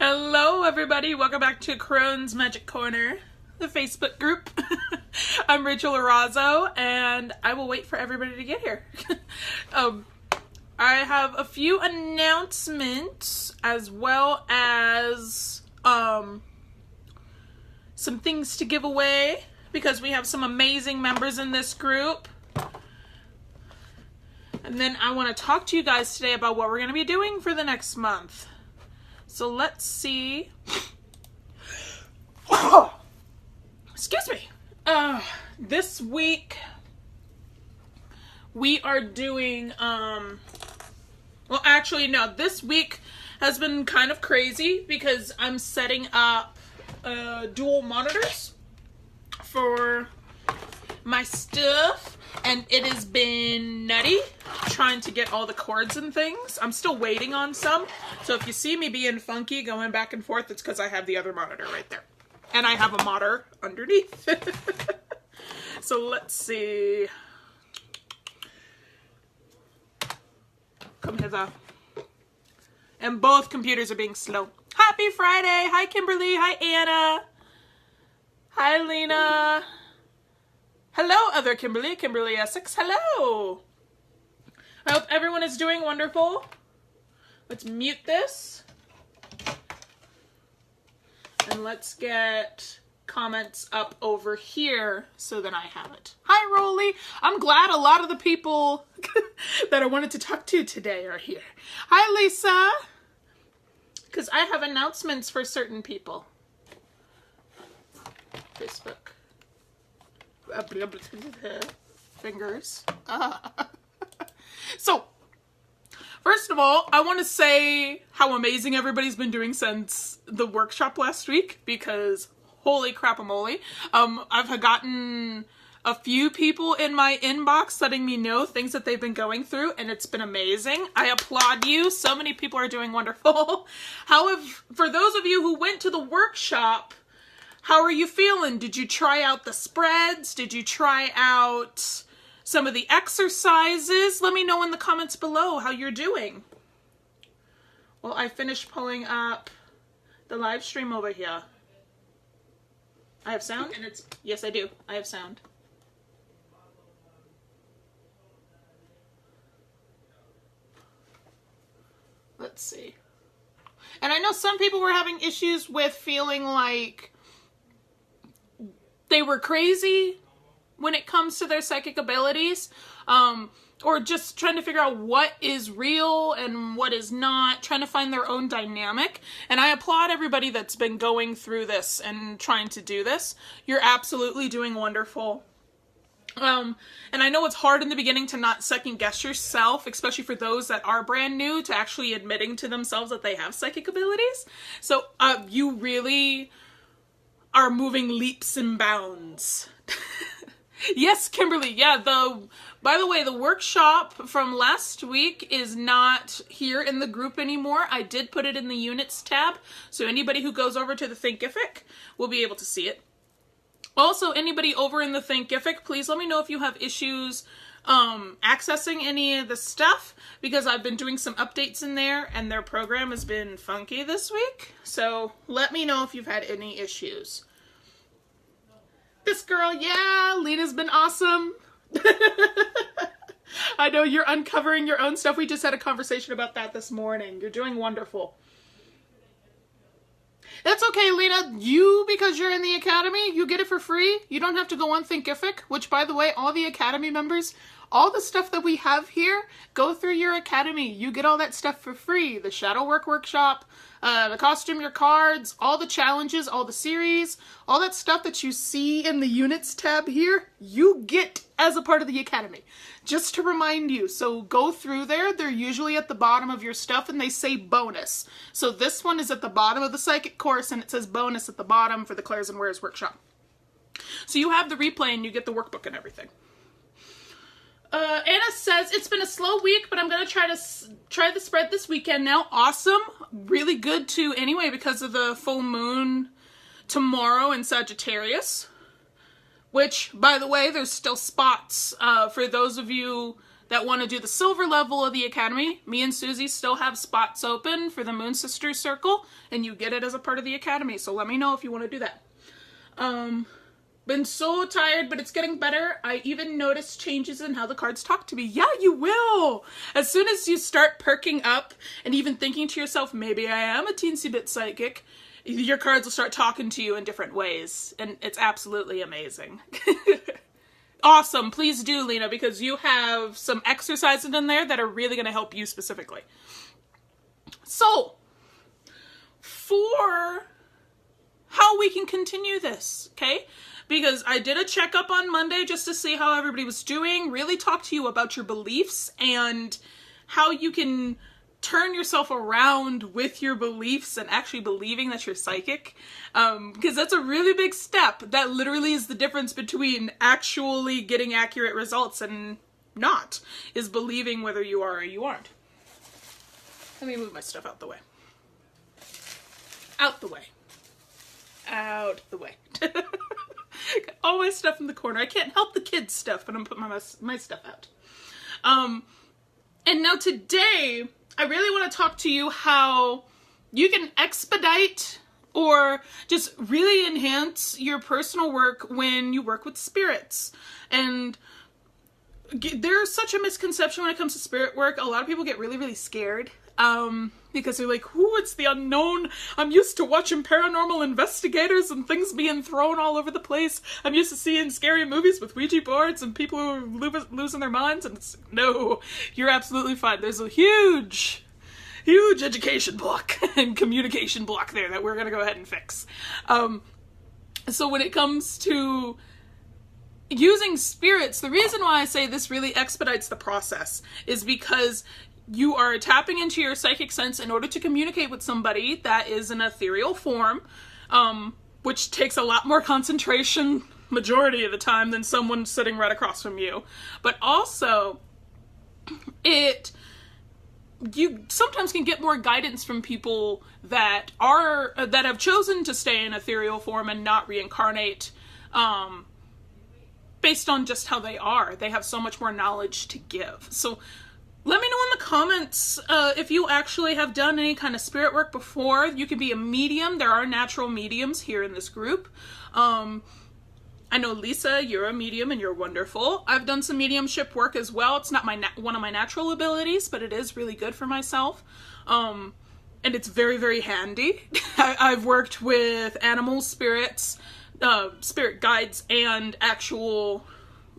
Hello everybody, welcome back to Crone's Magic Corner, the Facebook group. I'm Rachel Arazo and I will wait for everybody to get here. I have a few announcements as well as some things to give away because we have some amazing members in this group. And then I want to talk to you guys today about what we're going to be doing for the next month. So let's see. Excuse me. This week we are doing, well actually no, this week has been kind of crazy because I'm setting up dual monitors for my stuff. And it has been nutty trying to get all the cords and things. I'm still waiting on some. So if you see me being funky going back and forth, it's because I have the other monitor right there. And I have a monitor underneath. So let's see. Come hither. And both computers are being slow. Happy Friday. Hi, Kimberly. Hi, Anna. Hi, Lena. Hello, other Kimberly. Kimberly Essex. Hello. I hope everyone is doing wonderful. Let's mute this. And let's get comments up over here so that I have it. Hi, Rolly. I'm glad a lot of the people that I wanted to talk to today are here. Hi, Lisa. Because I have announcements for certain people. Facebook. Fingers. So, first of all, I want to say how amazing everybody's been doing since the workshop last week, because holy crap-a-moly. I've gotten a few people in my inbox letting me know things that they've been going through, and it's been amazing. I applaud you. So many people are doing wonderful. For those of you who went to the workshop, how are you feeling? Did you try out the spreads? Did you try out some of the exercises? Let me know in the comments below how you're doing. Well, I finished pulling up the live stream over here. I have sound? And it's yes, I do. I have sound. Let's see. And I know some people were having issues with feeling like they were crazy when it comes to their psychic abilities, or just trying to figure out what is real and what is not, trying to find their own dynamic. And I applaud everybody that's been going through this and trying to do this. You're absolutely doing wonderful. And I know it's hard in the beginning to not second guess yourself, especially for those that are brand new to actually admitting to themselves that they have psychic abilities. So you really are moving leaps and bounds. Yes, Kimberly. Yeah, by the way, the workshop from last week is not here in the group anymore. I did put it in the units tab, so anybody who goes over to the Thinkific will be able to see it. Also, anybody over in the Thinkific, please let me know if you have issues accessing any of the stuff, because I've been doing some updates in there and their program has been funky this week. So let me know if you've had any issues. This girl, yeah, Lena's been awesome. I know you're uncovering your own stuff. We just had a conversation about that this morning. You're doing wonderful. That's okay, Lena. Because you're in the Academy, you get it for free. You don't have to go on Thinkific, which, by the way, all the Academy members, all the stuff that we have here, go through your Academy. You get all that stuff for free. The Shadow Work Workshop, the costume, your cards, all the challenges, all the series, all that stuff that you see in the Units tab here, you get as a part of the Academy. Just to remind you, so go through there. They're usually at the bottom of your stuff and they say bonus. So this one is at the bottom of the Psychic course and it says bonus at the bottom for the Clairs and Wares Workshop. So you have the replay and you get the workbook and everything. Anna says, it's been a slow week, but I'm going to try the spread this weekend now. Awesome. Really good too anyway because of the full moon tomorrow in Sagittarius. Which, by the way, there's still spots for those of you that want to do the silver level of the Academy, me and Susie still have spots open for the Moon Sisters Circle, and you get it as a part of the Academy, so let me know if you want to do that. Been so tired, but it's getting better. I even noticed changes in how the cards talk to me. Yeah, you will! As soon as you start perking up and even thinking to yourself, maybe I am a teensy bit psychic, your cards will start talking to you in different ways, and it's absolutely amazing. Awesome. Please do, Lena, because you have some exercises in there that are really going to help you specifically. So, for how we can continue this, okay? Because I did a checkup on Monday just to see how everybody was doing, really talk to you about your beliefs and how you can turn yourself around with your beliefs and actually believing that you're psychic, because that's a really big step. That literally is the difference between actually getting accurate results and not, is believing whether you are or you aren't. Let me move my stuff out the way. Out the way. Out the way. Got all my stuff in the corner. I can't help the kids' stuff, but I'm putting my stuff out. And now today, I really want to talk to you how you can expedite or just really enhance your personal work when you work with spirits. And there's such a misconception when it comes to spirit work. A lot of people get really, really scared because they're like, ooh, it's the unknown. I'm used to watching paranormal investigators and things being thrown all over the place. I'm used to seeing scary movies with Ouija boards and people who are losing their minds. And it's, no, you're absolutely fine. There's a huge education block and communication block there that we're going to go ahead and fix. So when it comes to using spirits, the reason why I say this really expedites the process is because you are tapping into your psychic sense in order to communicate with somebody that is an ethereal form, which takes a lot more concentration majority of the time than someone sitting right across from you. But also, you sometimes can get more guidance from people that have chosen to stay in ethereal form and not reincarnate, based on just how they are. They have so much more knowledge to give. So let me know in the comments if you actually have done any kind of spirit work before. You could be a medium. There are natural mediums here in this group. I know, Lisa, you're a medium and you're wonderful. I've done some mediumship work as well. It's not one of my natural abilities, but it is really good for myself. And it's very, very handy. I've worked with animals, spirits, spirit guides, and actual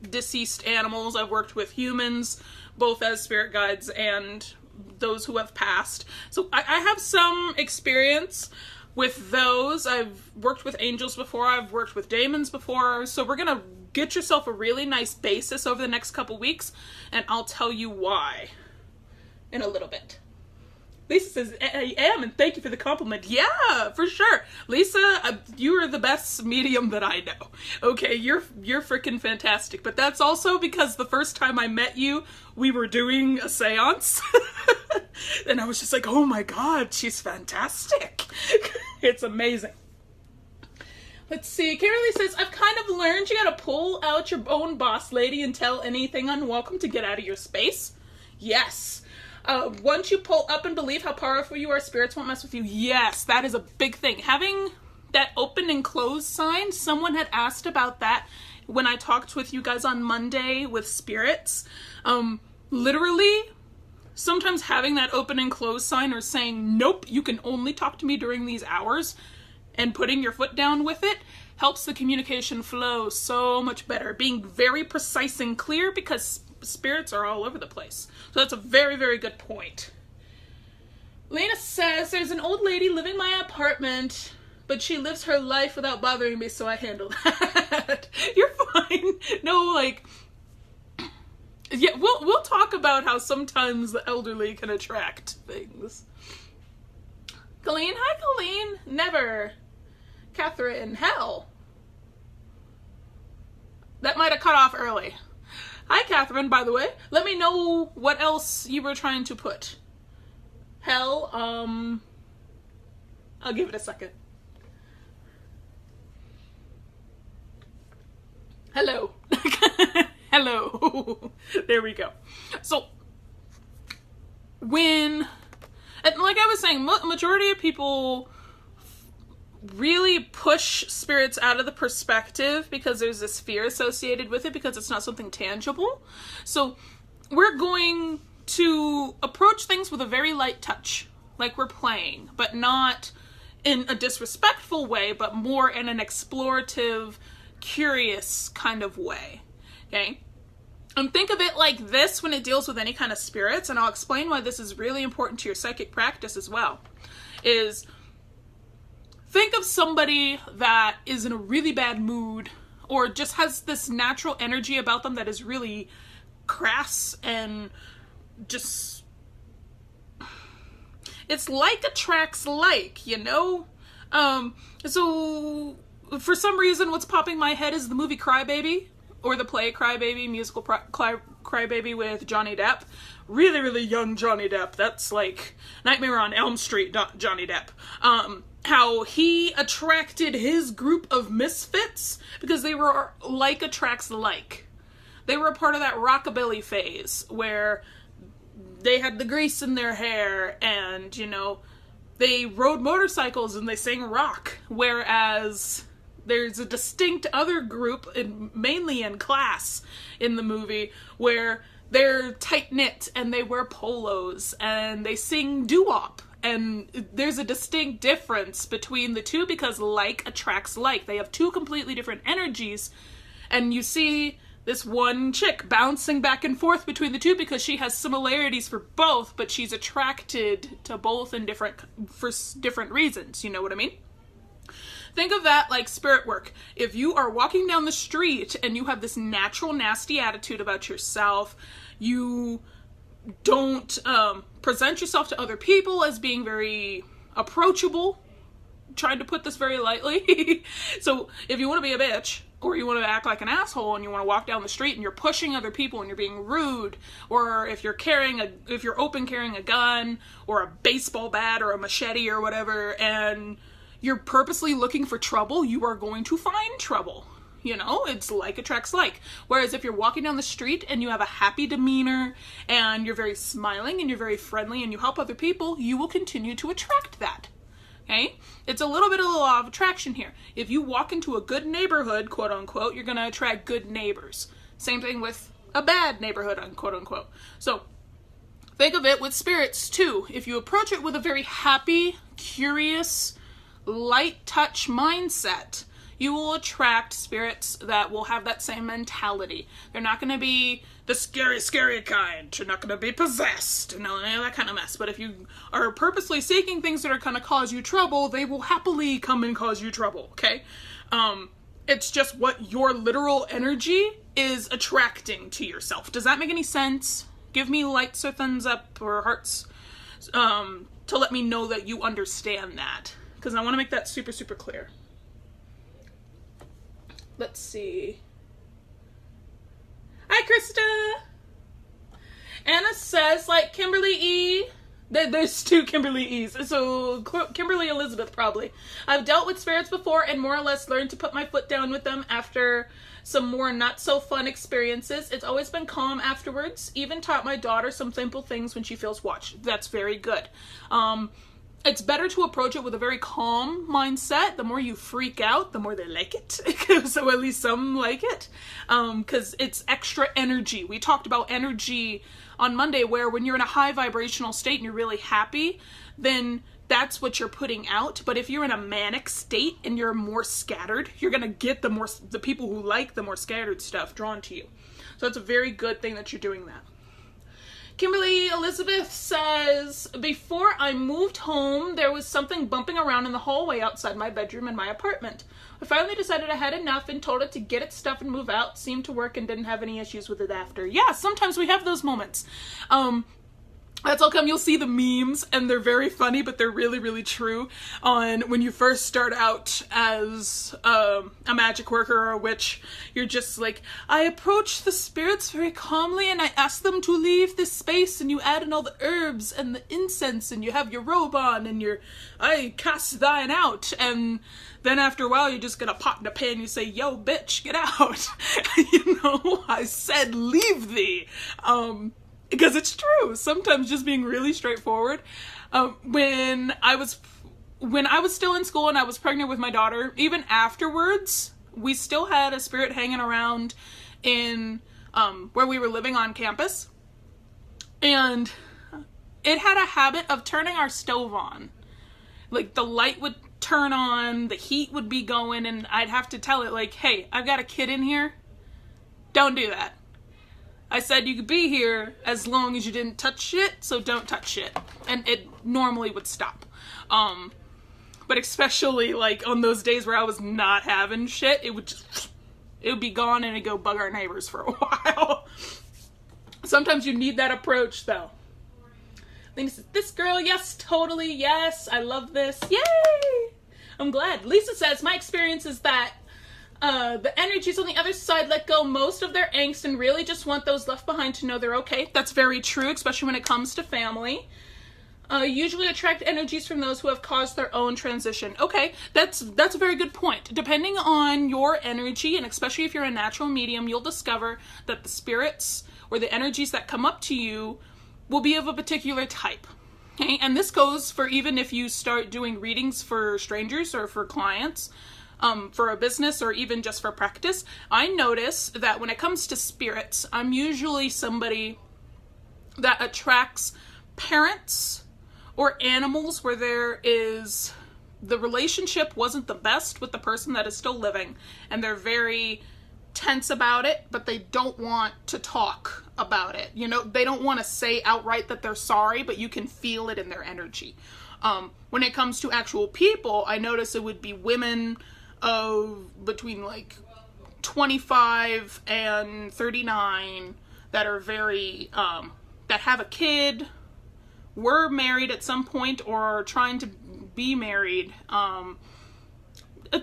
deceased animals. I've worked with humans, both as spirit guides and those who have passed. So I have some experience with those. I've worked with angels before, I've worked with daemons before, so we're gonna get yourself a really nice basis over the next couple weeks, and I'll tell you why in a little bit. Lisa says, I am, and thank you for the compliment. Yeah, for sure. Lisa, you are the best medium that I know. Okay, you're freaking fantastic, but that's also because the first time I met you, we were doing a seance, and I was just like, oh my god, she's fantastic. It's amazing. Let's see, Carolee says, I've kind of learned you gotta pull out your own boss lady and tell anything unwelcome to get out of your space. Yes. Once you pull up and believe how powerful you are, spirits won't mess with you. Yes, that is a big thing. Having that open and close sign, someone had asked about that when I talked with you guys on Monday with spirits. Literally, sometimes having that open and close sign or saying, nope, you can only talk to me during these hours, and putting your foot down with it helps the communication flow so much better. Being very precise and clear, because spirits are all over the place. So that's a very, very good point. Lena says, there's an old lady living in my apartment, but she lives her life without bothering me, so I handle that. You're fine. No, like, yeah, we'll talk about how sometimes the elderly can attract things. Colleen, hi Colleen. Never. Catherine, hell. That might have cut off early. Hi, Catherine, by the way. Let me know what else you were trying to put. Hell, I'll give it a second. Hello. Hello. There we go. So, and like I was saying, majority of people really push spirits out of the perspective because there's this fear associated with it because it's not something tangible. So we're going to approach things with a very light touch, like we're playing, but not in a disrespectful way, but more in an explorative, curious kind of way. Okay? And think of it like this when it deals with any kind of spirits, and I'll explain why this is really important to your psychic practice as well, is think of somebody that is in a really bad mood or just has this natural energy about them that is really crass and just... It's like attracts like, you know? So, for some reason, what's popping in my head is the movie Crybaby, or the play Crybaby, musical Crybaby with Johnny Depp. Really, really young Johnny Depp. That's like Nightmare on Elm Street Johnny Depp. How he attracted his group of misfits because they were like attracts like. They were a part of that rockabilly phase where they had the grease in their hair and, you know, they rode motorcycles and they sang rock. Whereas there's a distinct other group, mainly in Class in the movie, where they're tight-knit and they wear polos and they sing doo-wop. And there's a distinct difference between the two because like attracts like. They have two completely different energies. And you see this one chick bouncing back and forth between the two because she has similarities for both, but she's attracted to both for different reasons. You know what I mean? Think of that like spirit work. If you are walking down the street and you have this natural nasty attitude about yourself, you don't present yourself to other people as being very approachable, trying to put this very lightly. So if you want to be a bitch, or you want to act like an asshole and you want to walk down the street and you're pushing other people and you're being rude, or if you're open carrying a gun or a baseball bat or a machete or whatever, and you're purposely looking for trouble, you are going to find trouble. You know, it's like attracts like. Whereas if you're walking down the street and you have a happy demeanor and you're very smiling and you're very friendly and you help other people, you will continue to attract that. Okay? It's a little bit of the law of attraction here. If you walk into a good neighborhood, quote unquote, you're going to attract good neighbors. Same thing with a bad neighborhood, quote unquote. So think of it with spirits too. If you approach it with a very happy, curious, light touch mindset, you will attract spirits that will have that same mentality. They're not going to be the scary, scary kind. You're not going to be possessed and all that kind of mess. But if you are purposely seeking things that are going to cause you trouble, they will happily come and cause you trouble, okay? It's just what your literal energy is attracting to yourself. Does that make any sense? Give me lights or thumbs up or hearts to let me know that you understand that. Because I want to make that super, super clear. Let's see. Hi, Krista! Anna says, like Kimberly E. There's two Kimberly E's. So, Kimberly Elizabeth, probably. I've dealt with spirits before and more or less learned to put my foot down with them after some more not-so-fun experiences. It's always been calm afterwards. Even taught my daughter some simple things when she feels watched. That's very good. It's better to approach it with a very calm mindset. The more you freak out, the more they like it. So at least some like it. Because it's extra energy. We talked about energy on Monday where when you're in a high vibrational state and you're really happy, then that's what you're putting out. But if you're in a manic state and you're more scattered, you're going to get the people who like the more scattered stuff drawn to you. So it's a very good thing that you're doing that. Kimberly Elizabeth says, before I moved home, there was something bumping around in the hallway outside my bedroom in my apartment. I finally decided I had enough and told it to get its stuff and move out. Seemed to work and didn't have any issues with it after. Yeah, sometimes we have those moments. That's how come you'll see the memes, and they're very funny, but they're really, really true, on when you first start out as a magic worker or a witch. You're just like, I approach the spirits very calmly, and I ask them to leave this space, and you add in all the herbs and the incense, and you have your robe on, and I cast thine out, and then after a while, you're just gonna pop in a pan, and you say, yo, bitch, get out. You know, I said leave thee. Because it's true. Sometimes just being really straightforward. When I was still in school and I was pregnant with my daughter, even afterwards, we still had a spirit hanging around in where we were living on campus. And it had a habit of turning our stove on. Like, the light would turn on, the heat would be going, and I'd have to tell it, like, hey, I've got a kid in here. Don't do that. I said you could be here as long as you didn't touch shit, so don't touch shit. And it normally would stop. But especially, like, on those days where I was not having shit, it would be gone and it'd go bug our neighbors for a while. Sometimes you need that approach, though. Lena says, this girl, yes, totally, yes, I love this. Yay! I'm glad. Lisa says, my experience is that the energies on the other side let go most of their angst and really just want those left behind to know they're okay. That's very true, especially when it comes to family. Usually attract energies from those who have caused their own transition. Okay, that's a very good point. Depending on your energy, and especially if you're a natural medium, you'll discover that the spirits or the energies that come up to you will be of a particular type. Okay, and this goes for even if you start doing readings for strangers or for clients. For a business or even just for practice, I notice that when it comes to spirits, I'm usually somebody that attracts parents or animals where the relationship wasn't the best with the person that is still living, and they're very tense about it, but they don't want to talk about it. You know, they don't want to say outright that they're sorry, but you can feel it in their energy. When it comes to actual people, I notice it would be women of between like 25 and 39 that are very, that have a kid, were married at some point, or are trying to be married,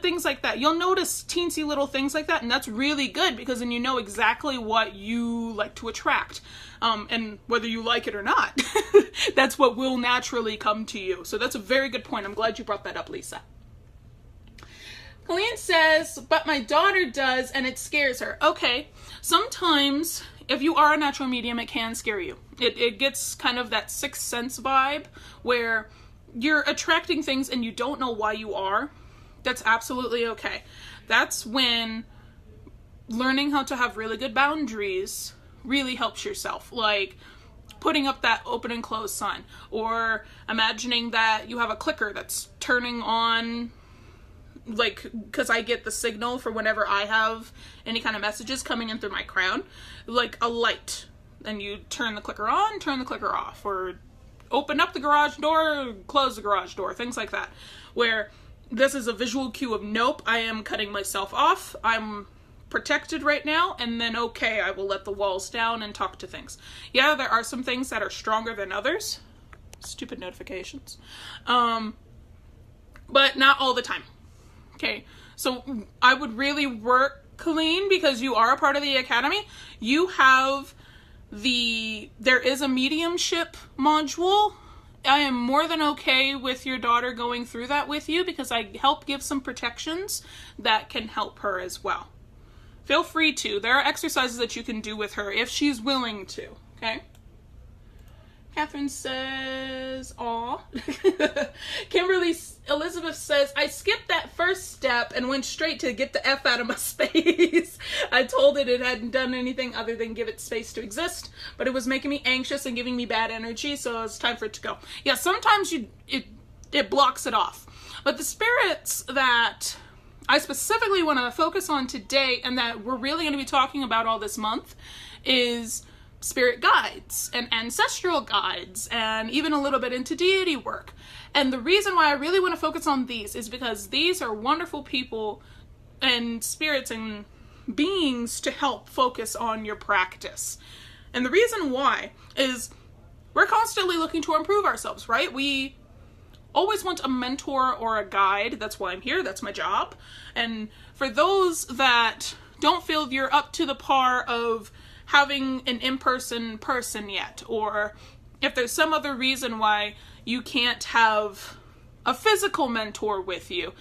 things like that. You'll notice teensy little things like that, and that's really good because then you know exactly what you like to attract. And whether you like it or not, that's what will naturally come to you. So that's a very good point. I'm glad you brought that up, Lisa. Colleen says, but my daughter does, and it scares her. Okay, sometimes if you are a natural medium, it can scare you. It gets kind of that sixth sense vibe where you're attracting things and you don't know why you are. That's absolutely okay. That's when learning how to have really good boundaries really helps yourself. Like putting up that open and close sign, or imagining that you have a clicker that's turning on, like, because I get the signal for whenever I have any kind of messages coming in through my crown, like a light, and you turn the clicker on, turn the clicker off, or open up the garage door, close the garage door, things like that, where this is a visual cue of, nope, I am cutting myself off, I'm protected right now, and then okay, I will let the walls down and talk to things. Yeah, there are some things that are stronger than others. Stupid notifications. But not all the time. Okay, so I would really work clean, because you are a part of the academy. You have there is a mediumship module. I am more than okay with your daughter going through that with you, because I help give some protections that can help her as well. Feel free to. There are exercises that you can do with her if she's willing to, okay? Catherine says, aw. Kimberly Elizabeth says, I skipped that first step and went straight to get the F out of my space. I told it hadn't done anything other than give it space to exist, but it was making me anxious and giving me bad energy, so it's time for it to go. Yeah, sometimes it blocks it off. But the spirits that I specifically want to focus on today, and that we're really going to be talking about all this month, is spirit guides and ancestral guides, and even a little bit into deity work. And the reason why I really want to focus on these is because these are wonderful people and spirits and beings to help focus on your practice. And the reason why is we're constantly looking to improve ourselves, right? We always want a mentor or a guide. That's why I'm here. That's my job. And for those that don't feel you're up to the par of having an in-person person yet, or if there's some other reason why you can't have a physical mentor with you,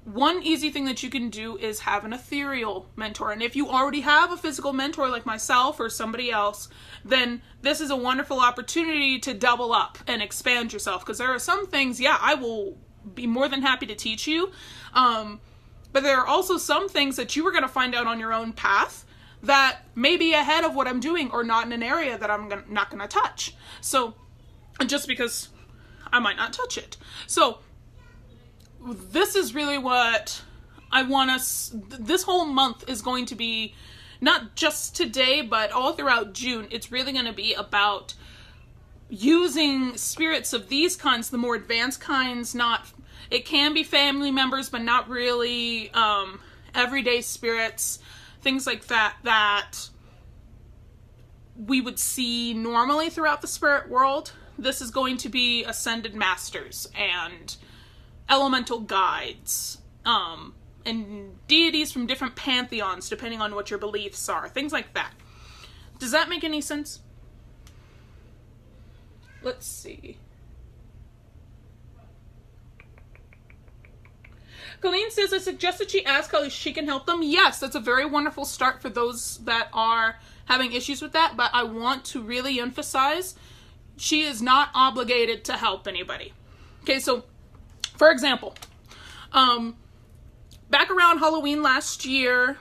one easy thing that you can do is have an ethereal mentor. And if you already have a physical mentor like myself or somebody else, then this is a wonderful opportunity to double up and expand yourself. Because there are some things, yeah, I will be more than happy to teach you. But there are also some things that you are going to find out on your own path that may be ahead of what I'm doing or not in an area that I'm not going to touch. So, just because I might not touch it. So, this is really what I want us, this whole month is going to be, not just today, but all throughout June. It's really going to be about using spirits of these kinds, the more advanced kinds, it can be family members, but not really everyday spirits, things like that we would see normally throughout the spirit world. This is going to be ascended masters and elemental guides, and deities from different pantheons, depending on what your beliefs are. Things like that. Does that make any sense? Let's see. Colleen says, I suggest that she ask how she can help them. Yes, that's a very wonderful start for those that are having issues with that, but I want to really emphasize she is not obligated to help anybody. Okay, so for example, back around Halloween last year,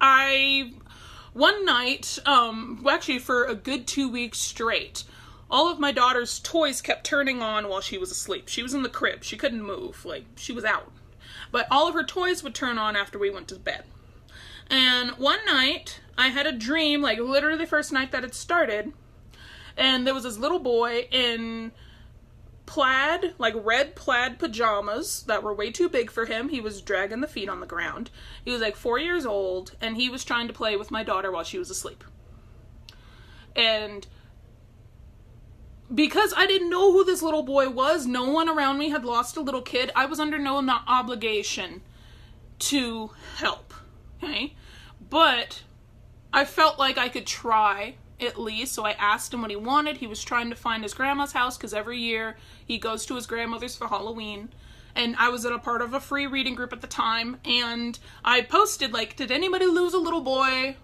one night, actually for a good 2 weeks straight, all of my daughter's toys kept turning on while she was asleep. She was in the crib. She couldn't move. Like, she was out. But all of her toys would turn on after we went to bed. And one night, I had a dream, like literally the first night that it started, and there was this little boy in plaid, like red plaid pajamas that were way too big for him. He was dragging the feet on the ground. He was like 4 years old, and he was trying to play with my daughter while she was asleep. And because I didn't know who this little boy was, no one around me had lost a little kid, I was under no obligation to help, okay? But I felt like I could try at least, so I asked him what he wanted. He was trying to find his grandma's house, because every year he goes to his grandmother's for Halloween. And I was in a part of a free reading group at the time, and I posted, like, did anybody lose a little boy?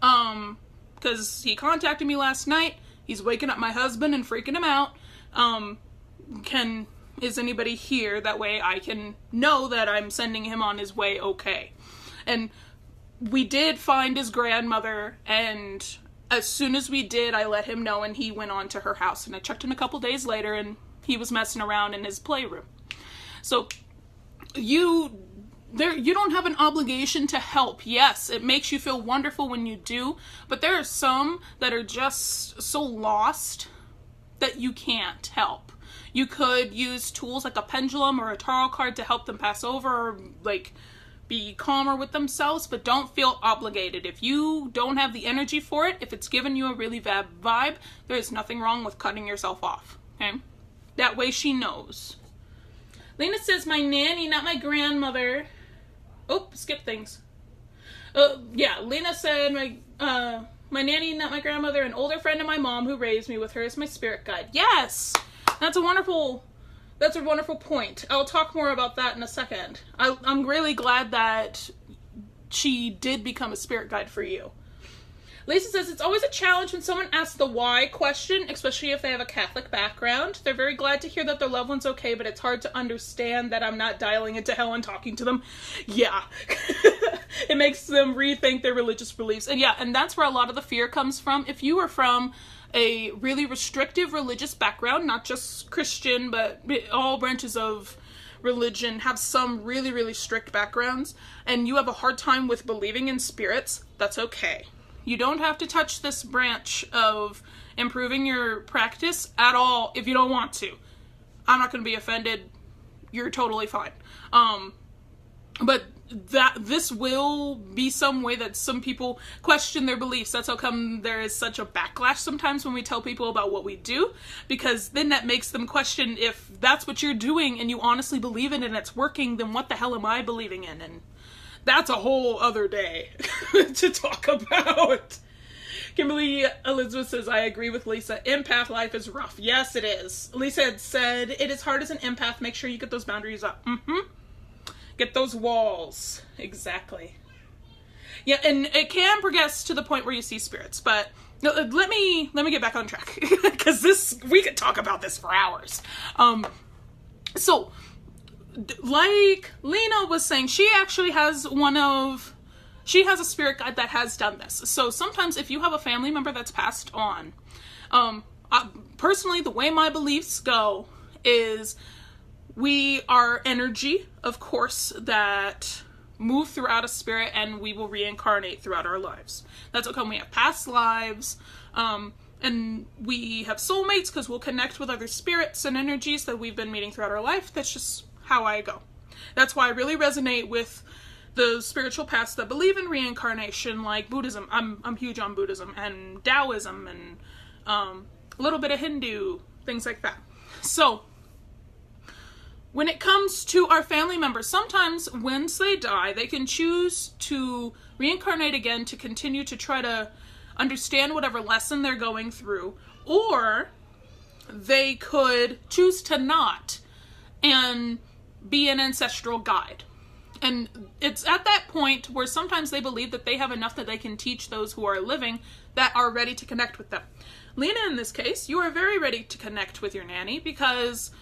Because he contacted me last night. He's waking up my husband and freaking him out. Is anybody here? That way I can know that I'm sending him on his way okay. And we did find his grandmother, and as soon as we did, I let him know, and he went on to her house. And I checked in a couple days later, and he was messing around in his playroom. So you don't have an obligation to help. Yes, it makes you feel wonderful when you do, but there are some that are just so lost that you can't help. You could use tools like a pendulum or a tarot card to help them pass over, or like be calmer with themselves, but don't feel obligated. If you don't have the energy for it, if it's giving you a really bad vibe, there's nothing wrong with cutting yourself off, okay? That way she knows. Lena says, my nanny, not my grandmother. Oh, skip things. Yeah, Lena said, my nanny, not my grandmother, an older friend of my mom who raised me with her as my spirit guide. Yes! That's a wonderful point. I'll talk more about that in a second. I'm really glad that she did become a spirit guide for you. Lisa says, it's always a challenge when someone asks the why question, especially if they have a Catholic background. They're very glad to hear that their loved one's okay, but it's hard to understand that I'm not dialing into hell and talking to them. Yeah. It makes them rethink their religious beliefs. And yeah, and that's where a lot of the fear comes from. If you are from a really restrictive religious background, not just Christian, but all branches of religion have some really, really strict backgrounds, and you have a hard time with believing in spirits, that's okay. You don't have to touch this branch of improving your practice at all if you don't want to. I'm not going to be offended. You're totally fine. But that this will be some way that some people question their beliefs. That's how come there is such a backlash sometimes when we tell people about what we do, because then that makes them question, if that's what you're doing and you honestly believe in it and it's working, then what the hell am I believing in? And that's a whole other day to talk about. Kimberly Elizabeth says, I agree with Lisa. Empath life is rough. Yes, it is. Lisa had said, it is hard as an empath. Make sure you get those boundaries up. Get those walls. Exactly. Yeah, and it can progress to the point where you see spirits, but let me get back on track, because we could talk about this for hours. So, like Lena was saying, she actually has she has a spirit guide that has done this. So sometimes if you have a family member that's passed on, personally, the way my beliefs go is we are energy, of course, that move throughout a spirit, and we will reincarnate throughout our lives. That's how come we have past lives, and we have soulmates, because we'll connect with other spirits and energies that we've been meeting throughout our life. That's just how I go. That's why I really resonate with the spiritual paths that believe in reincarnation, like Buddhism. I'm huge on Buddhism, and Taoism, and a little bit of Hindu, things like that. So when it comes to our family members, sometimes once they die, they can choose to reincarnate again to continue to try to understand whatever lesson they're going through, or they could choose to not and be an ancestral guide. And it's at that point where sometimes they believe that they have enough that they can teach those who are living that are ready to connect with them. Lena, in this case, you are very ready to connect with your nanny because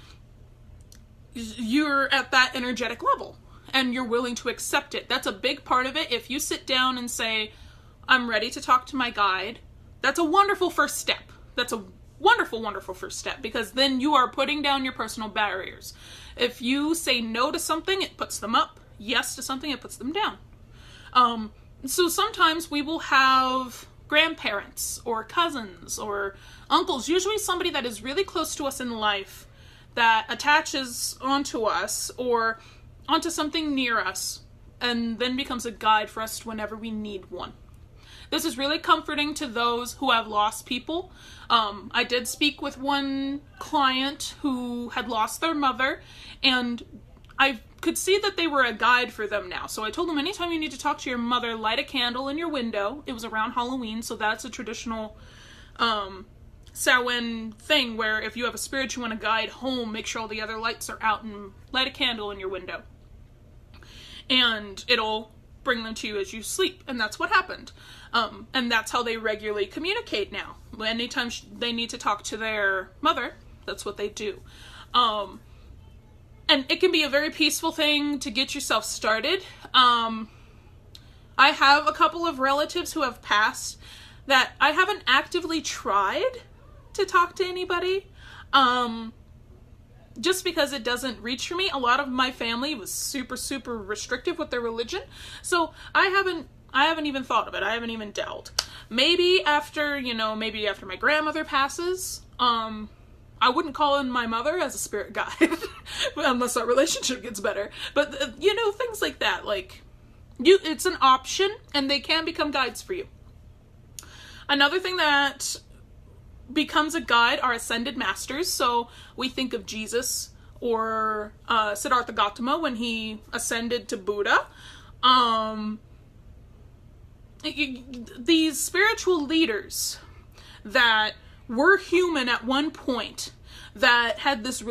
you're at that energetic level and you're willing to accept it. That's a big part of it. If you sit down and say, I'm ready to talk to my guide, that's a wonderful first step. That's a wonderful, wonderful first step, because then you are putting down your personal barriers. If you say no to something, it puts them up. Yes to something, it puts them down. So sometimes we will have grandparents or cousins or uncles, usually somebody that is really close to us in life, that attaches onto us or onto something near us and then becomes a guide for us whenever we need one. This is really comforting to those who have lost people. I did speak with one client who had lost their mother, and I could see that they were a guide for them now. So I told them, anytime you need to talk to your mother, light a candle in your window. It was around Halloween, so that's a traditional Samhain thing where if you have a spirit you want to guide home, make sure all the other lights are out and light a candle in your window. And it'll bring them to you as you sleep. And that's what happened. And that's how they regularly communicate now. Anytime they need to talk to their mother, that's what they do. And it can be a very peaceful thing to get yourself started. I have a couple of relatives who have passed that I haven't actively tried to talk to anybody. Just because it doesn't reach for me. A lot of my family was super, super restrictive with their religion. So I haven't even thought of it. I haven't even delved. Maybe after my grandmother passes, I wouldn't call in my mother as a spirit guide unless our relationship gets better. But, things like that. It's an option, and they can become guides for you. Another thing that becomes a guide are ascended masters. So we think of Jesus or Siddhartha Gautama when he ascended to Buddha. These spiritual leaders that were human at one point, that had this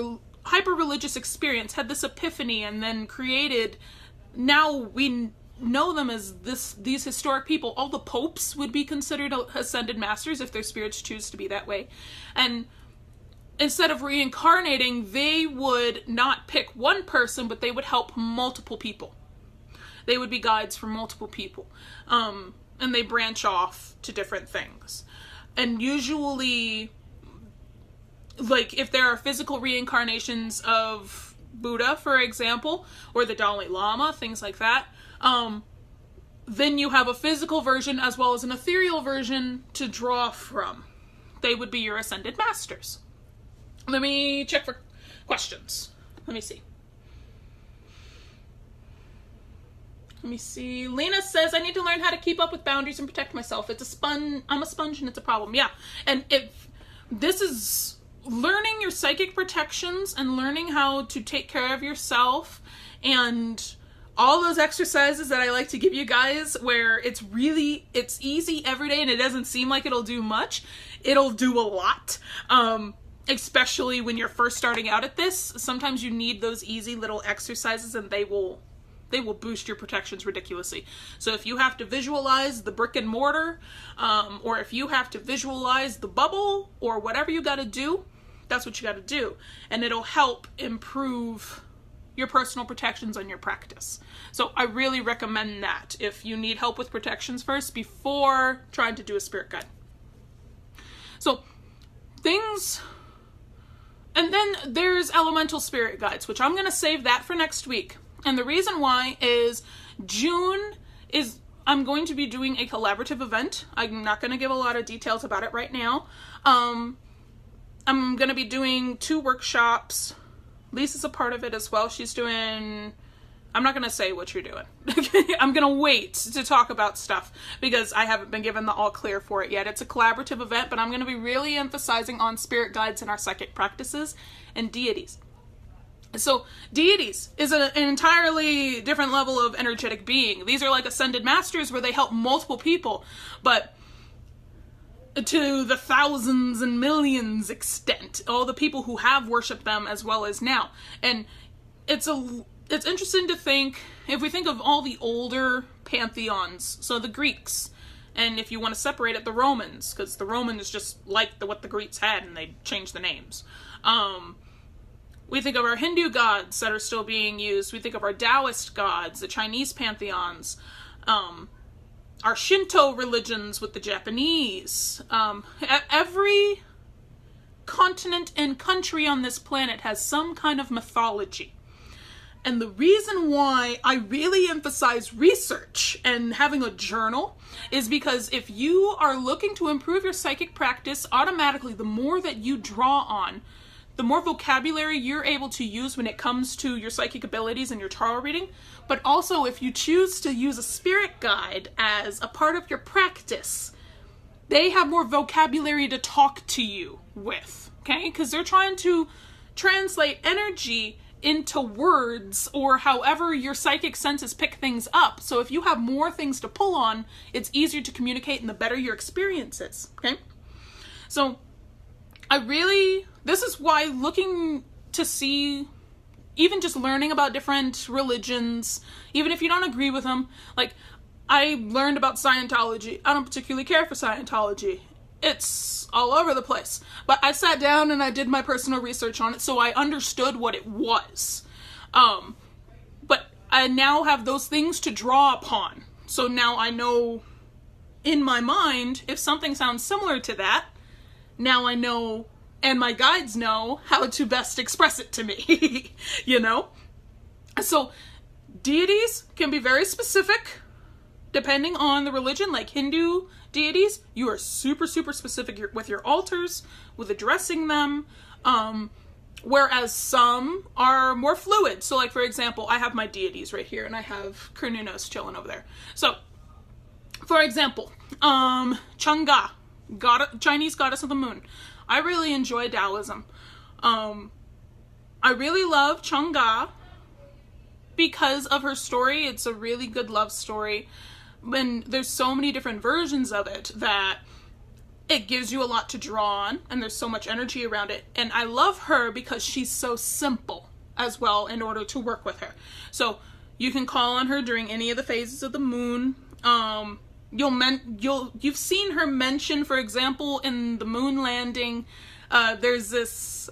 hyper-religious experience, had this epiphany, and then created, now we know them as these historic people. All the popes would be considered ascended masters if their spirits choose to be that way. And instead of reincarnating, they would not pick one person, but they would help multiple people. They would be guides for multiple people. And they branch off to different things. And usually, if there are physical reincarnations of Buddha, for example, or the Dalai Lama, things like that, then you have a physical version as well as an ethereal version to draw from. They would be your ascended masters. Let me check for questions. Let me see. Let me see. Lena says, I need to learn how to keep up with boundaries and protect myself. I'm a sponge and it's a problem. Yeah. And if this is learning your psychic protections and learning how to take care of yourself and all those exercises that I like to give you guys where it's easy every day and it doesn't seem like it'll do much. It'll do a lot. Especially when you're first starting out at this. Sometimes you need those easy little exercises and they will boost your protections ridiculously. So if you have to visualize the brick and mortar, or if you have to visualize the bubble, or whatever you got to do, that's what you got to do. And it'll help improve your personal protections on your practice. So I really recommend that if you need help with protections first before trying to do a spirit guide. So things... And then there's elemental spirit guides, which I'm going to save that for next week. And the reason why is I'm going to be doing a collaborative event. I'm not going to give a lot of details about it right now. I'm going to be doing 2 workshops. Lisa's a part of it as well. She's doing... I'm not going to say what you're doing. I'm going to wait to talk about stuff because I haven't been given the all clear for it yet. It's a collaborative event, but I'm going to be really emphasizing on spirit guides and our psychic practices and deities. So deities is an entirely different level of energetic being. These are like ascended masters where they help multiple people, but to the thousands and millions extent, all the people who have worshipped them as well as now. And it's interesting to think, if we think of all the older pantheons, so the Greeks, and if you want to separate it, the Romans, because the Romans just like what the Greeks had and they changed the names. We think of our Hindu gods that are still being used. We think of our Taoist gods, the Chinese pantheons, our Shinto religions with the Japanese. Every continent and country on this planet has some kind of mythology. And the reason why I really emphasize research and having a journal is because if you are looking to improve your psychic practice, automatically the more that you draw on, the more vocabulary you're able to use when it comes to your psychic abilities and your tarot reading. But also if you choose to use a spirit guide as a part of your practice, they have more vocabulary to talk to you with, okay? Because they're trying to translate energy into words or however your psychic senses pick things up. So if you have more things to pull on, it's easier to communicate and the better your experience is, okay? So this is why looking to see, even just learning about different religions, even if you don't agree with them, like I learned about Scientology. I don't particularly care for Scientology. It's all over the place. But I sat down and I did my personal research on it, so I understood what it was. But I now have those things to draw upon. So now I know in my mind, if something sounds similar to that, now I know, and my guides know, how to best express it to me, you know? So deities can be very specific, depending on the religion, like Hindu deities, you are super, super specific with your altars, with addressing them, whereas some are more fluid. So like, for example, I have my deities right here, and I have Cernunnos chilling over there. So, for example, Chang'e, Chinese goddess of the moon. I really enjoy Taoism. I really love Chang'e because of her story. It's a really good love story. And there's so many different versions of it that it gives you a lot to draw on, and there's so much energy around it. And I love her because she's so simple as well in order to work with her. So you can call on her during any of the phases of the moon. You've seen her mentioned, for example, in the moon landing. There's this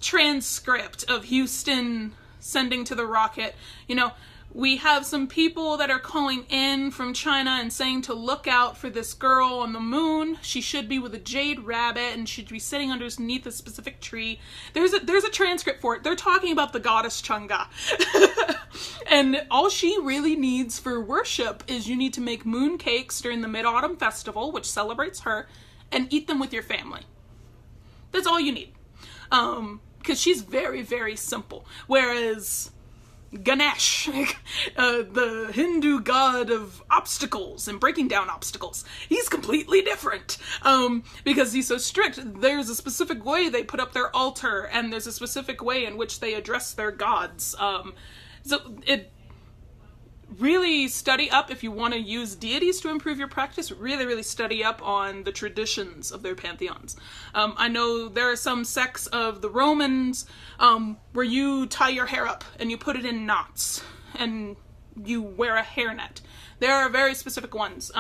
transcript of Houston sending to the rocket. You know, we have some people that are calling in from China and saying to look out for this girl on the moon. She should be with a jade rabbit and should be sitting underneath a specific tree. There's a transcript for it. They're talking about the goddess Chang'e. And all she really needs for worship is you need to make moon cakes during the Mid-Autumn Festival, which celebrates her, and eat them with your family. That's all you need. Because she's very, very simple. Whereas Ganesh, the Hindu god of obstacles and breaking down obstacles. He's completely different because he's so strict. There's a specific way they put up their altar, and there's a specific way in which they address their gods. So it really study up if you want to use deities to improve your practice. Really study up on the traditions of their pantheons. I know there are some sects of the Romans where you tie your hair up and you put it in knots and you wear a hairnet. There are very specific ones.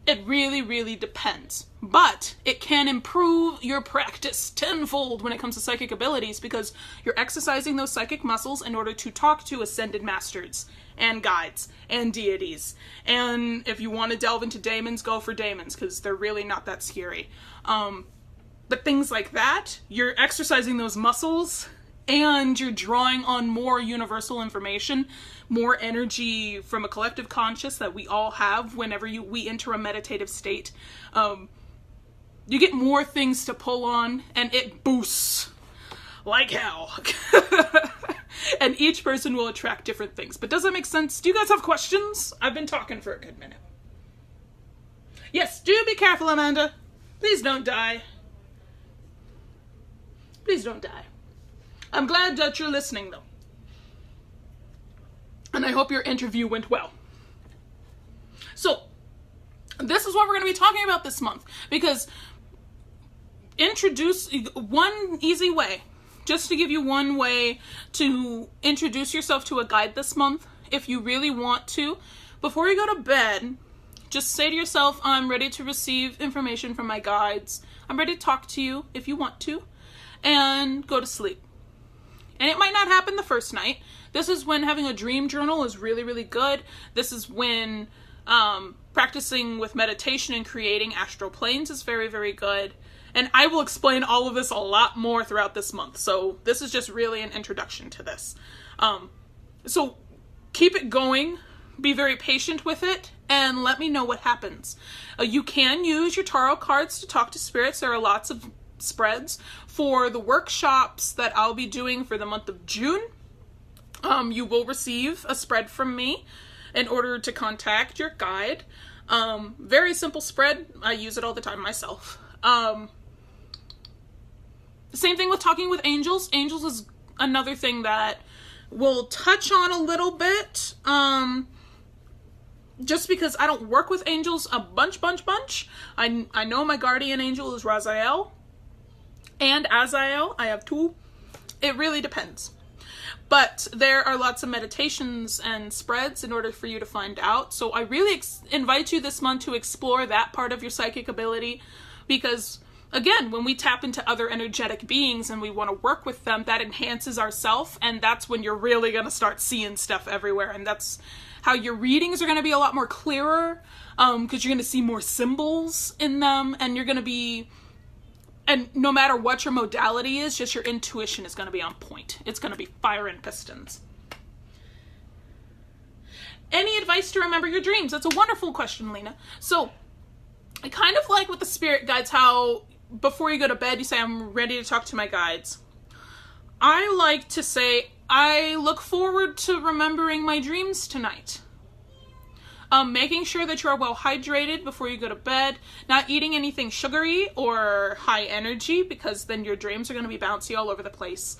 It really depends, but it can improve your practice tenfold when it comes to psychic abilities because you're exercising those psychic muscles in order to talk to ascended masters and guides and deities. And if you want to delve into daemons, go for daemons because they're really not that scary. But things like that, you're exercising those muscles and you're drawing on more universal information, more energy from a collective conscious that we all have whenever we enter a meditative state. You get more things to pull on, and it boosts like hell. And each person will attract different things. But does that make sense? Do you guys have questions? I've been talking for a good minute. Yes, do be careful, Amanda. Please don't die. Please don't die. I'm glad that you're listening, though. And I hope your interview went well. So, this is what we're going to be talking about this month. Because introduce one easy way, just to give you one way to introduce yourself to a guide this month, if you really want to, before you go to bed, just say to yourself, I'm ready to receive information from my guides. I'm ready to talk to you if you want to, and go to sleep. And it might not happen the first night. This is when having a dream journal is really good. This is when practicing with meditation and creating astral planes is very good. And I will explain all of this a lot more throughout this month. So this is just really an introduction to this. So keep it going. Be very patient with it. And let me know what happens. You can use your tarot cards to talk to spirits. There are lots of spreads for the workshops that I'll be doing for the month of June. You will receive a spread from me in order to contact your guide. Very simple spread. I use it all the time myself. The same thing with talking with angels. Angels is another thing that we'll touch on a little bit. Just because I don't work with angels a bunch. I know my guardian angel is Raziel and Azael. I have two. It really depends. But there are lots of meditations and spreads in order for you to find out. So I really invite you this month to explore that part of your psychic ability because, again, when we tap into other energetic beings and we want to work with them, that enhances our self, and that's when you're really going to start seeing stuff everywhere. And that's how your readings are going to be a lot more clearer because you're going to see more symbols in them, and you're going to be... And no matter what your modality is, just your intuition is going to be on point. It's going to be fire and pistons. Any advice to remember your dreams? That's a wonderful question, Lena. So, I kind of like with the spirit guides how before you go to bed, you say, I'm ready to talk to my guides. I like to say, I look forward to remembering my dreams tonight. Making sure that you are well hydrated before you go to bed, not eating anything sugary or high energy because then your dreams are going to be bouncy all over the place.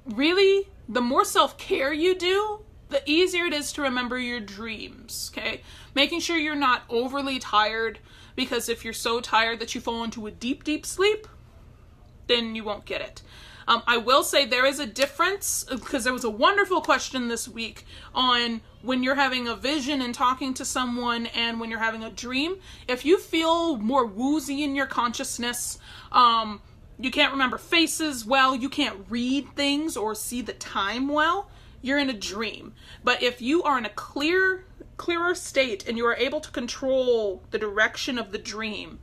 Really, the more self-care you do, the easier it is to remember your dreams, okay? Making sure you're not overly tired because if you're so tired that you fall into a deep sleep, then you won't get it. I will say there is a difference because there was a wonderful question this week on when you're having a vision and talking to someone and when you're having a dream. If you feel more woozy in your consciousness, you can't remember faces well, you can't read things or see the time well, you're in a dream. But if you are in a clearer state and you are able to control the direction of the dream,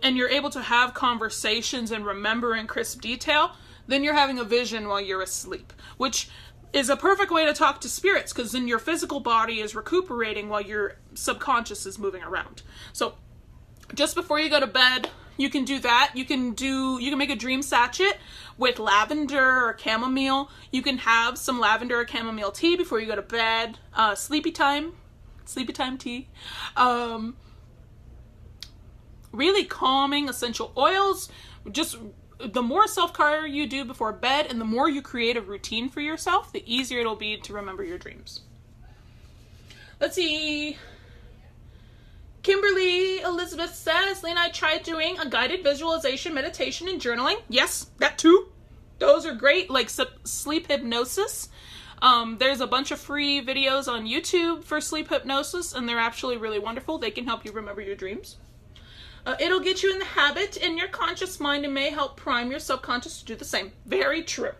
and you're able to have conversations and remember in crisp detail, then you're having a vision while you're asleep, which is a perfect way to talk to spirits because then your physical body is recuperating while your subconscious is moving around. So just before you go to bed, you can do that. You can make a dream sachet with lavender or chamomile. You can have some lavender or chamomile tea before you go to bed. Sleepy time tea. Really calming essential oils. Just the more self-care you do before bed and the more you create a routine for yourself, the easier it'll be to remember your dreams. Let's see. Kimberly Elizabeth says, Lena, I tried doing a guided visualization, meditation, and journaling. Yes, that too. Those are great, like sleep hypnosis. There's a bunch of free videos on YouTube for sleep hypnosis, and they're actually really wonderful. They can help you remember your dreams. It'll get you in the habit in your conscious mind and may help prime your subconscious to do the same. Very true.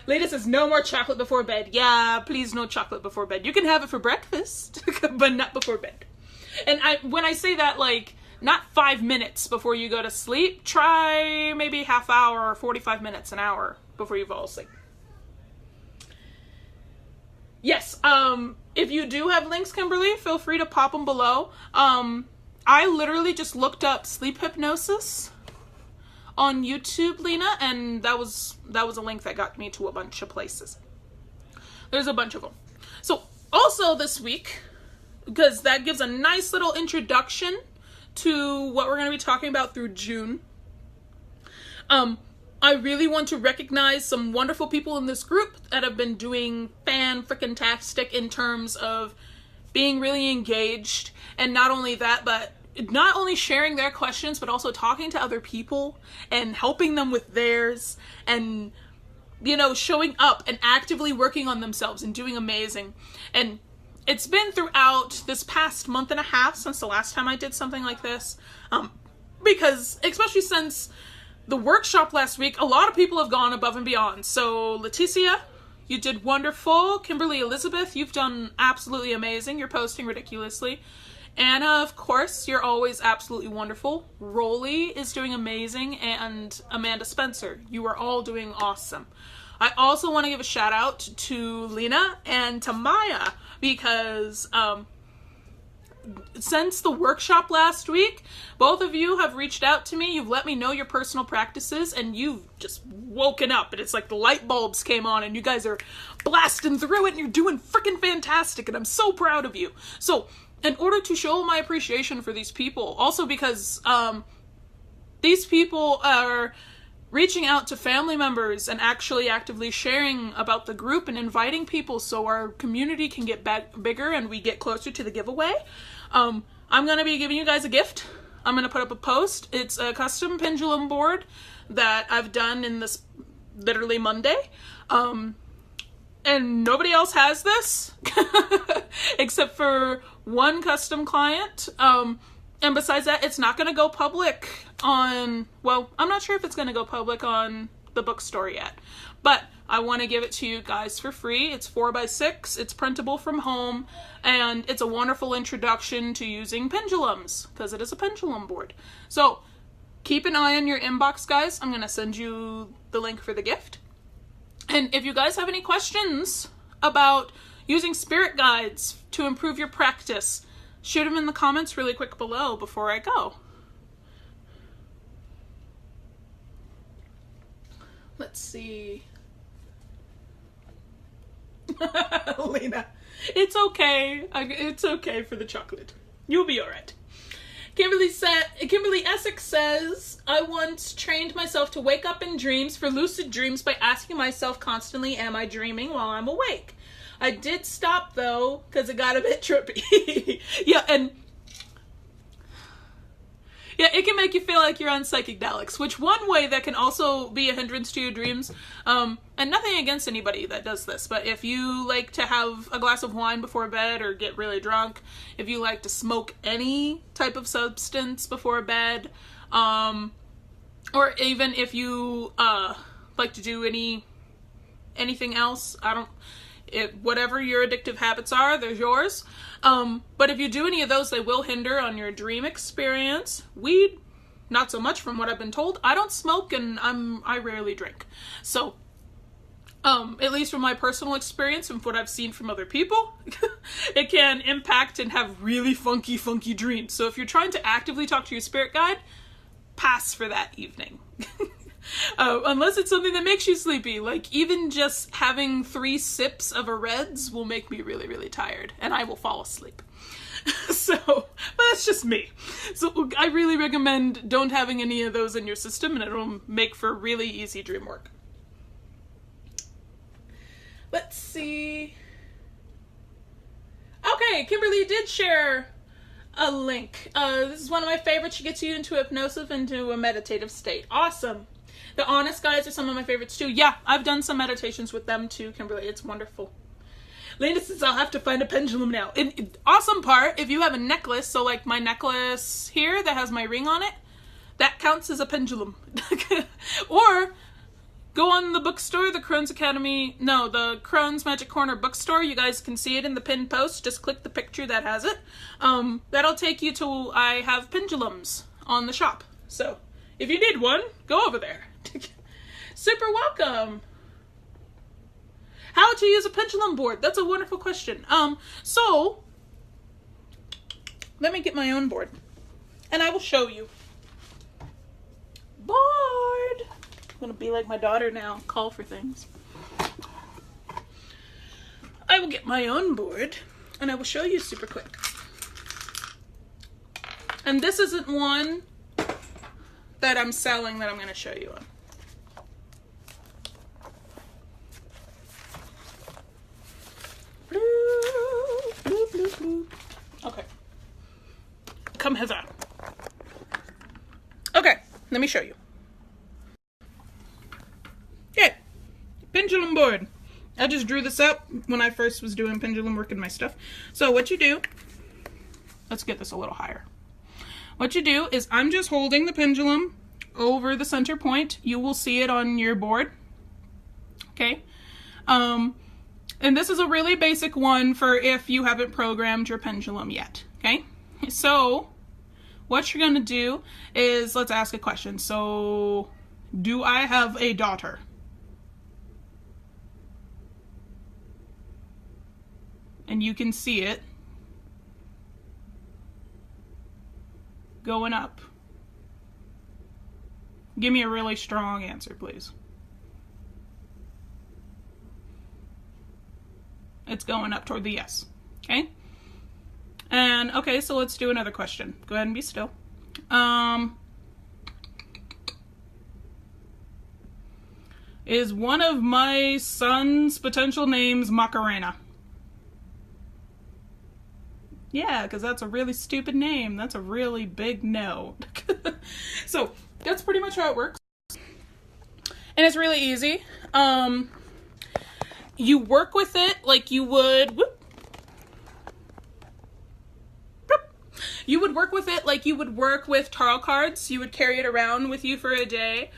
Lena says, no more chocolate before bed. Yeah, please no chocolate before bed. You can have it for breakfast, but not before bed. And when I say that, like, not 5 minutes before you go to sleep, try maybe half hour or 45 minutes, an hour before you fall asleep. Yes, if you do have links, Kimberly, feel free to pop them below. I literally just looked up sleep hypnosis on YouTube, Lena, and that was a link that got me to a bunch of places. There's a bunch of them. So, also this week, because that gives a nice little introduction to what we're going to be talking about through June. I really want to recognize some wonderful people in this group that have been doing fan-frickin-tastic in terms of being really engaged, and not only that, but not only sharing their questions, but also talking to other people and helping them with theirs, and, you know, showing up and actively working on themselves and doing amazing. And it's been throughout this past month and a half since the last time I did something like this, because especially since the workshop last week, a lot of people have gone above and beyond. So Leticia, you did wonderful. Kimberly Elizabeth, you've done absolutely amazing. You're posting ridiculously. Anna, of course, you're always absolutely wonderful. Rolly is doing amazing, and Amanda Spencer, you are all doing awesome. I also want to give a shout out to Lena and to Maya, because since the workshop last week, both of you have reached out to me. You've let me know your personal practices, and you've just woken up, and it's like the light bulbs came on, and you guys are blasting through it, and you're doing freaking fantastic, and I'm so proud of you. So, in order to show my appreciation for these people, also because these people are reaching out to family members and actually actively sharing about the group and inviting people so our community can get bigger and we get closer to the giveaway. I'm going to be giving you guys a gift. I'm going to put up a post. It's a custom pendulum board that I've done in this literally Monday. And nobody else has this except for one custom client. And besides that, it's not going to go public on, well, I'm not sure if it's going to go public on the bookstore yet, but I want to give it to you guys for free. It's 4x6, it's printable from home, and it's a wonderful introduction to using pendulums, because it is a pendulum board. So, keep an eye on your inbox, guys. I'm going to send you the link for the gift. And if you guys have any questions about using spirit guides to improve your practice, shoot them in the comments really quick below before I go. Let's see. Lena, it's okay. It's okay for the chocolate. You'll be alright. Kimberly Essex says, I once trained myself to wake up in dreams for lucid dreams by asking myself constantly, am I dreaming while I'm awake? I did stop, though, because it got a bit trippy. Yeah, it can make you feel like you're on psychedelics, which one way that can also be a hindrance to your dreams, and nothing against anybody that does this, but if you like to have a glass of wine before bed or get really drunk, if you like to smoke any type of substance before bed, or even if you like to do anything else, whatever your addictive habits are, they're yours. But if you do any of those, they will hinder on your dream experience. Weed, not so much from what I've been told. I don't smoke and I rarely drink. So, at least from my personal experience and from what I've seen from other people, it can impact and have really funky dreams. So if you're trying to actively talk to your spirit guide, pass for that evening. Unless it's something that makes you sleepy. Like, even just having 3 sips of a Reds will make me really, really tired, and I will fall asleep. So, but that's just me. So I really recommend don't having any of those in your system, and it'll make for really easy dream work. Let's see. Okay, Kimberly did share a link. This is one of my favorites. She gets you into hypnosis, into a meditative state. Awesome. The Honest Guys are some of my favorites too. Yeah, I've done some meditations with them too, Kimberly. It's wonderful. Lena says I'll have to find a pendulum now. Awesome part, if you have a necklace, so like my necklace here that has my ring on it, that counts as a pendulum. Or go on the bookstore, the the Crohn's Magic Corner bookstore. You guys can see it in the pinned post. Just click the picture that has it. That'll take you to, I have pendulums on the shop. So if you need one, go over there. Super welcome. How to use a pendulum board? That's a wonderful question. So let me get my own board and I will show you. Board. I'm gonna be like my daughter now, call for things. I will get my own board and I will show you super quick. And this isn't one that I'm selling that I'm gonna show you on. Okay. Come hither. Okay, let me show you. Okay, pendulum board. I just drew this up when I first was doing pendulum work in my stuff. So what you do, let's get this a little higher. What you do is I'm just holding the pendulum over the center point. You will see it on your board. Okay. And this is a really basic one for if you haven't programmed your pendulum yet, okay? So what you're gonna do is, let's ask a question. So, do I have a daughter? And you can see it going up. Give me a really strong answer, please. It's going up toward the yes. Okay? And, okay, so let's do another question. Go ahead and be still. Is one of my son's potential names Macarena? Yeah, because that's a really stupid name. That's a really big no. So, that's pretty much how it works. And it's really easy. You work with it like you would, you would work with it like you would work with tarot cards. You would carry it around with you for a day.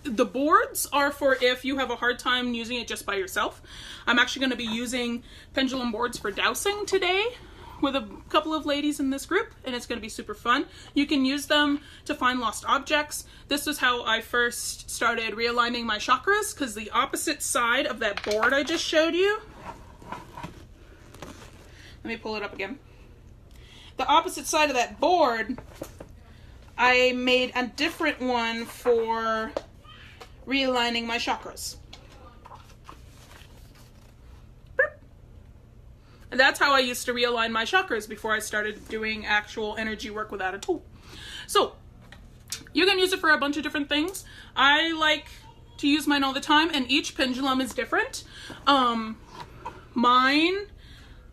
The boards are for if you have a hard time using it just by yourself. I'm actually going to be using pendulum boards for dowsing today with a couple of ladies in this group, and it's going to be super fun. You can use them to find lost objects. This is how I first started realigning my chakras, because the opposite side of that board I just showed you, let me pull it up again. The opposite side of that board, I made a different one for realigning my chakras. And that's how I used to realign my chakras before I started doing actual energy work without a tool. So, you can use it for a bunch of different things. I like to use mine all the time, and each pendulum is different. Mine,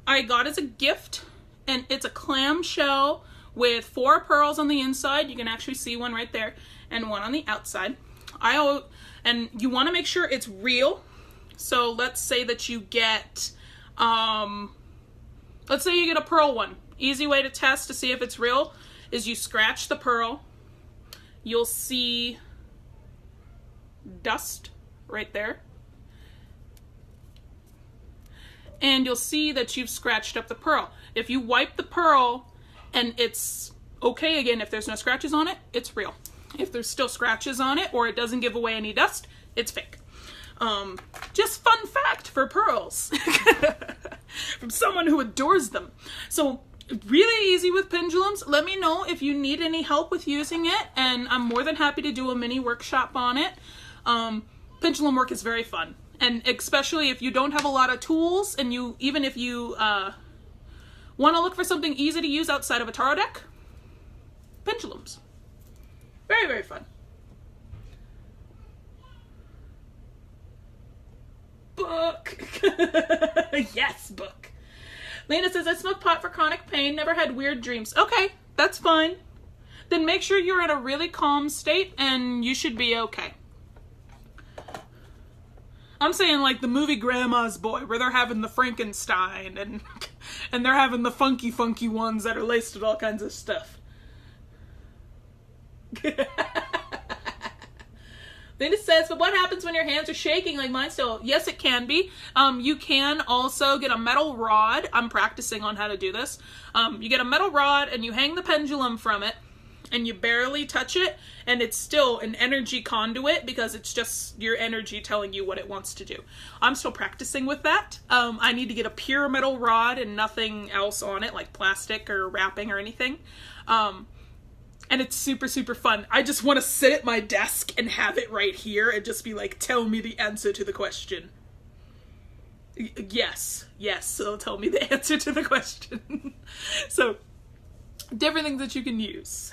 I got as a gift, and it's a clamshell with 4 pearls on the inside. You can actually see one right there, and one on the outside. And you want to make sure it's real. So let's say that you get, let's say you get a pearl one. Easy way to test to see if it's real is you scratch the pearl. You'll see dust right there. And you'll see that you've scratched up the pearl. If you wipe the pearl and it's okay again, if there's no scratches on it, it's real. If there's still scratches on it or it doesn't give away any dust, it's fake. Just fun fact for pearls from someone who adores them. So Really easy with pendulums. Let me know if you need any help with using it, and I'm more than happy to do a mini workshop on it. Pendulum work is very fun, and especially if you don't have a lot of tools, and even if you want to look for something easy to use outside of a tarot deck, pendulums. Very, very fun. Book. Yes, book. Lena says, I smoke pot for chronic pain, never had weird dreams. Okay, that's fine. Then make sure you're in a really calm state and you should be okay. I'm saying like the movie Grandma's Boy, where they're having the Frankenstein and they're having the funky ones that are laced with all kinds of stuff. Linda says, but what happens when your hands are shaking like mine still? Yes, it can be. You can also get a metal rod. I'm practicing on how to do this. You get a metal rod and you hang the pendulum from it and you barely touch it, and it's still an energy conduit because it's just your energy telling you what it wants to do. I'm still practicing with that. I need to get a pure metal rod and nothing else on it, like plastic or wrapping or anything. And it's super, super fun. I just want to sit at my desk and have it right here and just be like, tell me the answer to the question. Yes, it'll tell me the answer to the question. So, different things that you can use.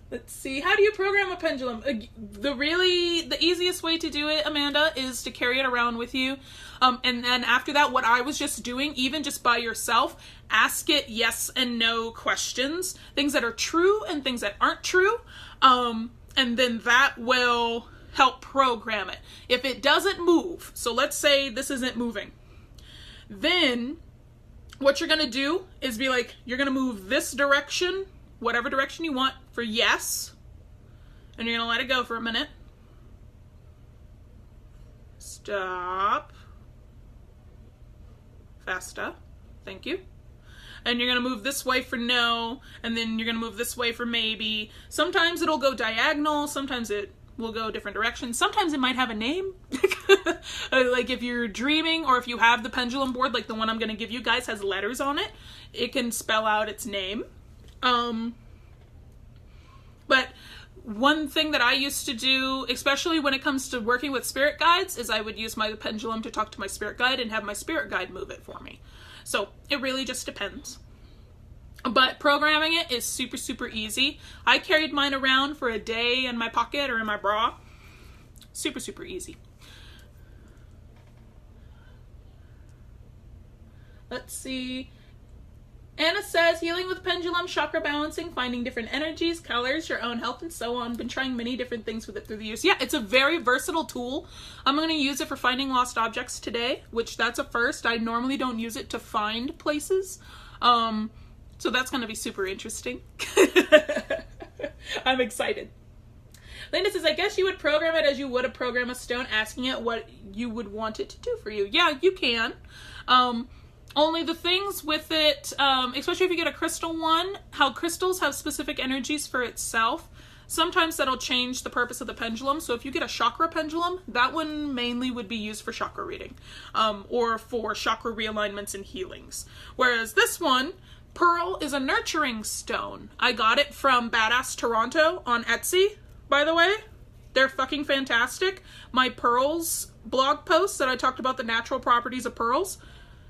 Let's see. How do you program a pendulum? The easiest way to do it, Amanda, is to carry it around with you. And then after that, what I was just doing, even just by yourself, ask it yes and no questions. Things that are true and things that aren't true. And then that will help program it. If it doesn't move, so let's say this isn't moving, then what you're going to do is be like, you're going to move this direction, whatever direction you want, for yes, and you're going to let it go for a minute. Stop. Faster. Thank you. And you're going to move this way for no, and then you're going to move this way for maybe. Sometimes it'll go diagonal, sometimes it will go different directions. Sometimes it might have a name. Like if you're dreaming, or if you have the pendulum board, like the one I'm going to give you guys has letters on it, it can spell out its name. But one thing that I used to do, especially when it comes to working with spirit guides, is I would use my pendulum to talk to my spirit guide and have my spirit guide move it for me. So it really just depends. But programming it is super, super easy. I carried mine around for a day in my pocket or in my bra. Super, super easy. Let's see. Anna says, healing with pendulum, chakra balancing, finding different energies, colors, your own health, and so on. Been trying many different things with it through the years. Yeah, it's a very versatile tool. I'm going to use it for finding lost objects today, which that's a first. I normally don't use it to find places. So that's going to be super interesting. I'm excited. Linda says, I guess you would program it as you would a program a stone, asking it what you would want it to do for you. Yeah, you can. Only the things with it, especially if you get a crystal one, how crystals have specific energies for itself, sometimes that'll change the purpose of the pendulum. So if you get a chakra pendulum, that one mainly would be used for chakra reading, or for chakra realignments and healings. Whereas this one, Pearl, is a nurturing stone. I got it from Badass Toronto on Etsy, by the way. They're fucking fantastic. My pearls blog post that I talked about the natural properties of pearls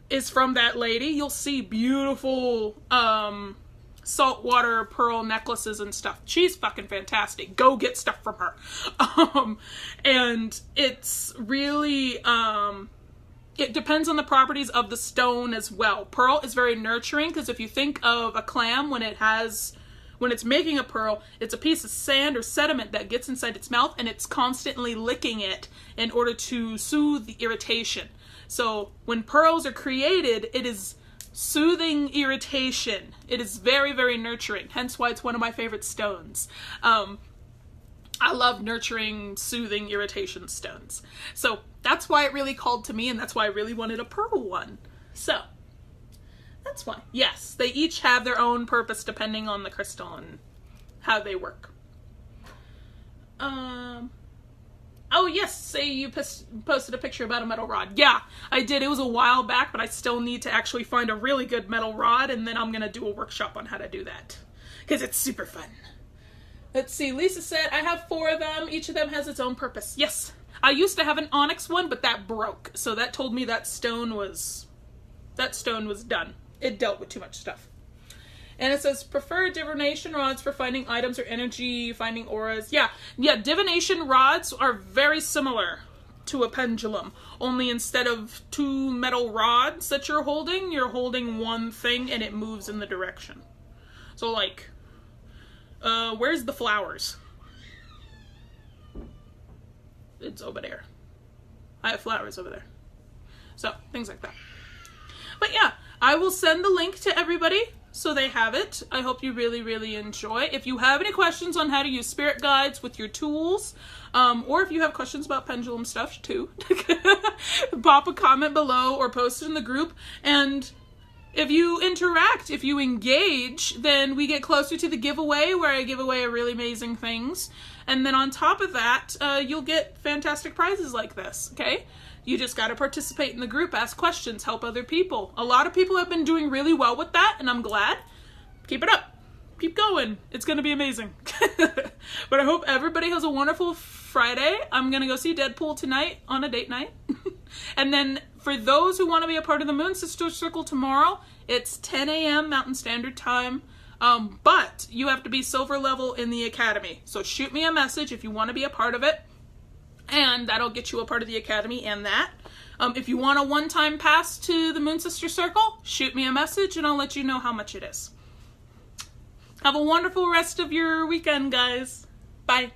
is from that lady. You'll see beautiful saltwater pearl necklaces and stuff. She's fucking fantastic. Go get stuff from her. And it's really, it depends on the properties of the stone as well. Pearl is very nurturing because if you think of a clam when it's making a pearl, it's a piece of sand or sediment that gets inside its mouth and it's constantly licking it in order to soothe the irritation. So when pearls are created, it is soothing irritation. It is very, very nurturing. Hence why it's one of my favorite stones. I love nurturing, soothing irritation stones. So that's why it really called to me, and that's why I really wanted a pearl one. So that's why. Yes, they each have their own purpose depending on the crystal and how they work. Oh, Oh yes, say you posted a picture about a metal rod. Yeah, I did. It was a while back, but I still need to actually find a really good metal rod, and then I'm going to do a workshop on how to do that. Because it's super fun. Let's see, Lisa said, I have 4 of them. Each of them has its own purpose. Yes, I used to have an onyx one, but that broke. So that told me that stone was done. It dealt with too much stuff. And it says, prefer divination rods for finding items or energy, finding auras. Yeah, divination rods are very similar to a pendulum. Only instead of 2 metal rods that you're holding one thing and it moves in the direction. So like, where's the flowers? It's over there. I have flowers over there. So, things like that. But yeah, I will send the link to everybody so they have it. I hope you really, really enjoy. If you have any questions on how to use spirit guides with your tools, or if you have questions about pendulum stuff too, pop a comment below or post it in the group. And if you interact, if you engage, then we get closer to the giveaway where I give away really amazing things. And then on top of that, you'll get fantastic prizes like this, okay? You just got to participate in the group, ask questions, help other people. A lot of people have been doing really well with that, and I'm glad. Keep it up. Keep going. It's going to be amazing. But I hope everybody has a wonderful Friday. I'm going to go see Deadpool tonight on a date night. And then for those who want to be a part of the Moon Sister Circle tomorrow, it's 10 a.m. Mountain Standard Time. But you have to be silver level in the academy. So shoot me a message if you want to be a part of it. And that'll get you a part of the academy and that. If you want a one-time pass to the Moon Sister Circle, shoot me a message and I'll let you know how much it is. Have a wonderful rest of your weekend, guys. Bye.